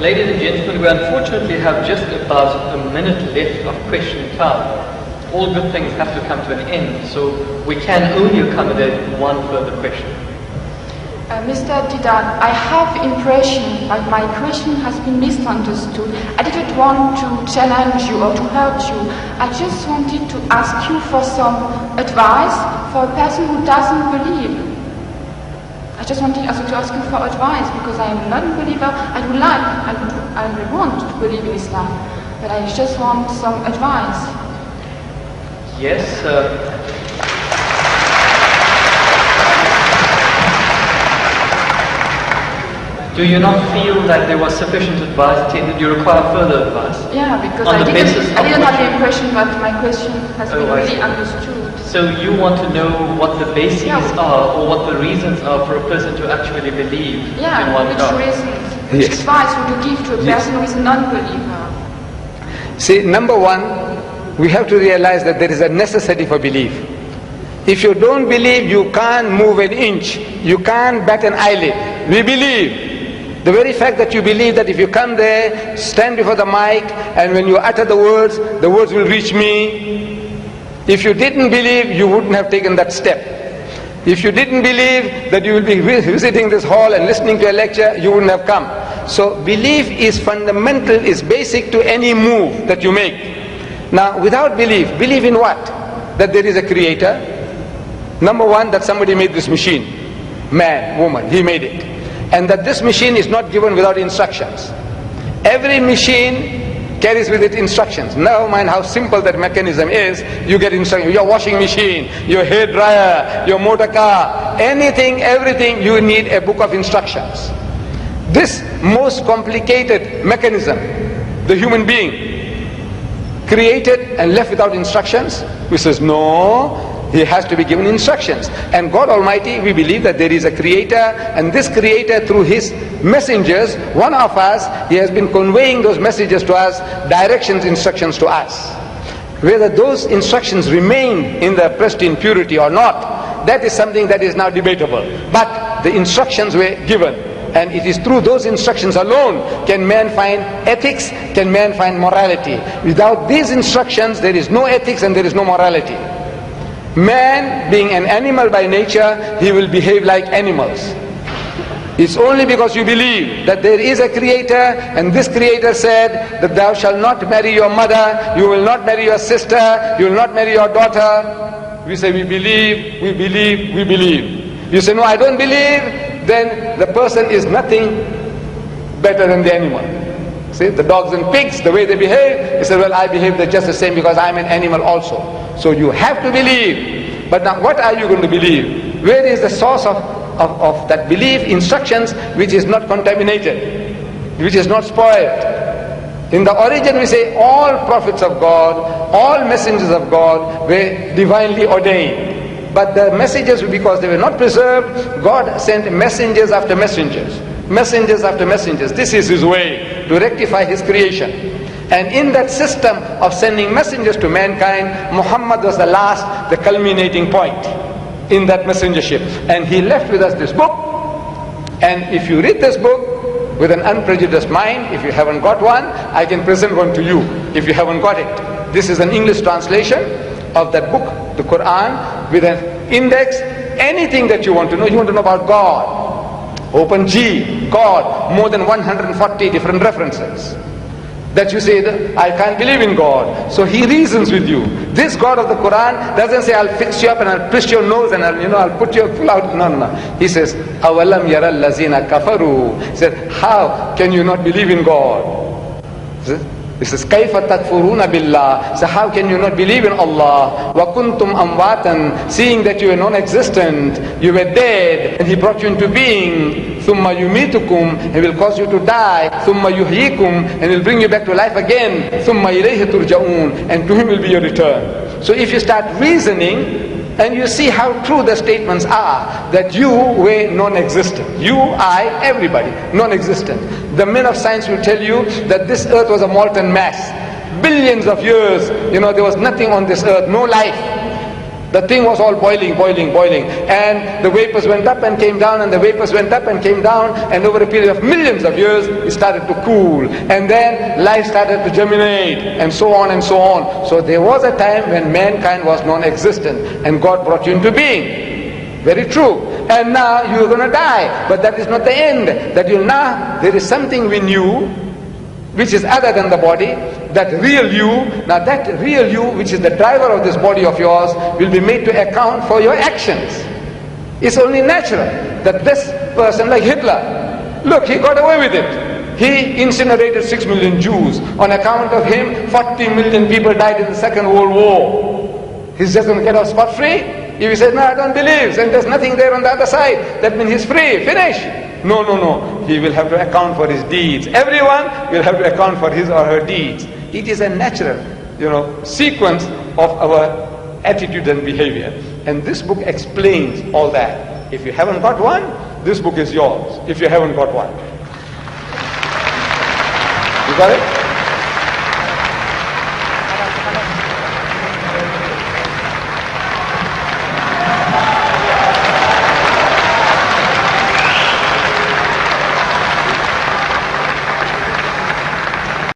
Ladies and gentlemen, we unfortunately have just about a minute left of question time. All good things have to come to an end, so we can only accommodate one further question. Mr. Deedat, I have impression that my question has been misunderstood. I didn't want to challenge you or to hurt you. I just wanted to ask you for some advice for a person who doesn't believe. I just wanted also to ask you for advice because I am a non-believer. I would want to believe in Islam, but I just want some advice. Yes, do you not feel that there was sufficient advice? Did you require further advice? Yeah, because I didn't have the impression that my question has been really understood. So you want to know what the bases are, or what the reasons are for a person to actually believe in one God? Which reasons? Which advice would you give to a person who is a non-believer? See, number one, we have to realize that there is a necessity for belief. If you don't believe, you can't move an inch. You can't bat an eyelid. We believe. The very fact that you believe that if you come there, stand before the mic, and when you utter the words will reach me. If you didn't believe, you wouldn't have taken that step. If you didn't believe that you will be visiting this hall and listening to a lecture, you wouldn't have come. So belief is fundamental, is basic to any move that you make. Now, without belief in what? That there is a creator. Number one, that somebody made this machine. Man, woman, he made it. And that this machine is not given without instructions. Every machine carries with it instructions. Never mind how simple that mechanism is, you get instructions. Your washing machine, your hair dryer, your motor car, anything, everything, you need a book of instructions. This most complicated mechanism, the human being, created and left without instructions? We says, no. He has to be given instructions. And God Almighty, we believe that there is a creator, and this creator through his messengers, one of us, he has been conveying those messages to us, directions, instructions to us. Whether those instructions remain in the pristine purity or not, that is something that is now debatable. But the instructions were given, and it is through those instructions alone can man find ethics, can man find morality. Without these instructions, there is no ethics and there is no morality. Man, being an animal by nature, he will behave like animals. It's only because you believe that there is a creator, and this creator said that thou shalt not marry your mother, you will not marry your sister, you will not marry your daughter. We say we believe, we believe, we believe. You say no, I don't believe, then the person is nothing better than the animal. See, the dogs and pigs, the way they behave, he said, well, I behave just the same because I'm an animal also. So you have to believe. But now what are you going to believe? Where is the source of that belief? Instructions which is not contaminated, which is not spoiled. In the origin we say all prophets of God, all messengers of God were divinely ordained. But the messages, because they were not preserved, God sent messengers after messengers. Messengers after messengers. This is his way to rectify his creation. And in that system of sending messengers to mankind, Muhammad was the last, the culminating point in that messengership. And he left with us this book. And if you read this book with an unprejudiced mind, if you haven't got one, I can present one to you if you haven't got it. This is an English translation of that book, the Qur'an, with an index. Anything that you want to know about God. Open G, God, more than 140 different references. That you say, that I can't believe in God. So he reasons with you. This God of the Quran doesn't say, I'll fix you up and I'll twist your nose and I'll put your pull out. No. He says, Awalam yara allazina kafaru. He said, how can you not believe in God? He says, Kaifa takfuruna billah. So how can you not believe in Allah? Wa kuntum amwatan. Seeing that you were non-existent, you were dead, and He brought you into being. Thumma yumitukum. He will cause you to die. Thumma yuhyikum. And He'll bring you back to life again. Thumma ilayhi turja'un. And to Him will be your return. So if you start reasoning, and you see how true the statements are, that you were non-existent. You, I, everybody, non-existent. The men of science will tell you that this earth was a molten mass. Billions of years, there was nothing on this earth, no life. The thing was all boiling, boiling, boiling. And the vapors went up and came down, and the vapors went up and came down, and over a period of millions of years, it started to cool. And then life started to germinate, and so on and so on. So there was a time when mankind was non-existent, and God brought you into being. Very true. And now you're going to die. But that is not the end. That now there is something we knew, which is other than the body, that real you. Now that real you, which is the driver of this body of yours, will be made to account for your actions. It's only natural that this person, like Hitler, look, he got away with it. He incinerated 6 million Jews. On account of him, 40 million people died in the Second World War. He's just going to get off scot-free? If he says, no, I don't believe, and there's nothing there on the other side, that means he's free, finish. No, no, no. He will have to account for his deeds. Everyone will have to account for his or her deeds. It is a natural, sequence of our attitude and behavior. And this book explains all that. If you haven't got one, this book is yours. If you haven't got one. You got it?